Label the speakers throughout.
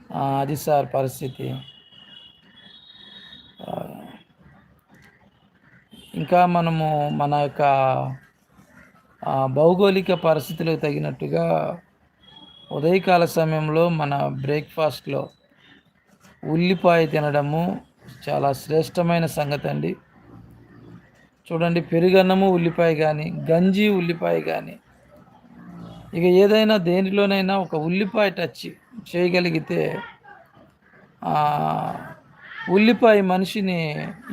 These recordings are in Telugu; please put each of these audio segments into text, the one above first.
Speaker 1: అది సార్ పరిస్థితి. ఆహ్, ఇంకా మనము మన యొక్క భౌగోళిక పరిస్థితులకు తగినట్టుగా ఉదయకాల సమయంలో మన బ్రేక్‌ఫాస్ట్‌లో ఉల్లిపాయ తినడము చాలా శ్రేష్టమైన సంగతండి. చూడండి, పెరుగన్నము ఉల్లిపాయ గానీ, గంజి ఉల్లిపాయ గానీ, ఇక ఏదైనా దేనిలోనైనా ఒక ఉల్లిపాయ టచ్ చేయగలిగితే ఆహ్, ఉల్లిపాయ మనిషిని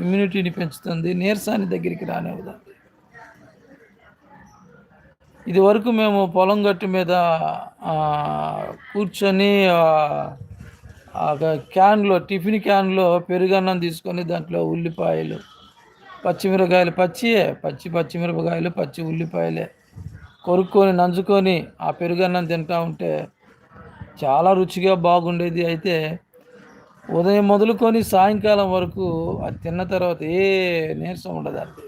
Speaker 1: ఇమ్యూనిటీని పెంచుతుంది. నీరసాన్ని దగ్గరికి రానివ్వదండి. ఇదివరకు మేము పొలం గట్టు మీద కూర్చొని క్యాన్‌లో టిఫిన్ క్యాన్‌లో పెరుగన్నం తీసుకొని దాంట్లో ఉల్లిపాయలు, పచ్చిమిరపకాయలు పచ్చియే పచ్చిమిరపకాయలు, పచ్చి ఉల్లిపాయలే కొరుక్కొని, నంజుకొని ఆ పెరుగన్నం తింటా ఉంటే చాలా రుచిగా బాగుండేది. అయితే ఉదయం మొదలుకొని సాయంకాలం వరకు అది తిన్న తర్వాత నీరసం ఉండదండి.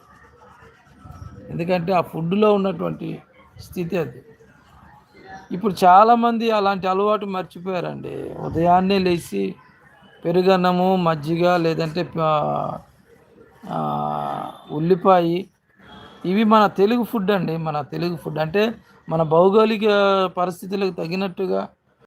Speaker 1: ఎందుకంటే ఆ ఫుడ్‌లో ఉన్నటువంటి స్థితి అది. ఇప్పుడు చాలామంది అలాంటి అలవాటు మర్చిపోయారండి. ఉదయాన్నే లేసి పెరుగన్నము, మజ్జిగ లేదంటే ఉల్లిపాయి, ఇవి మన తెలుగు ఫుడ్ అండి. మన తెలుగు ఫుడ్ అంటే మన భౌగోళిక పరిస్థితులకు తగినట్టుగా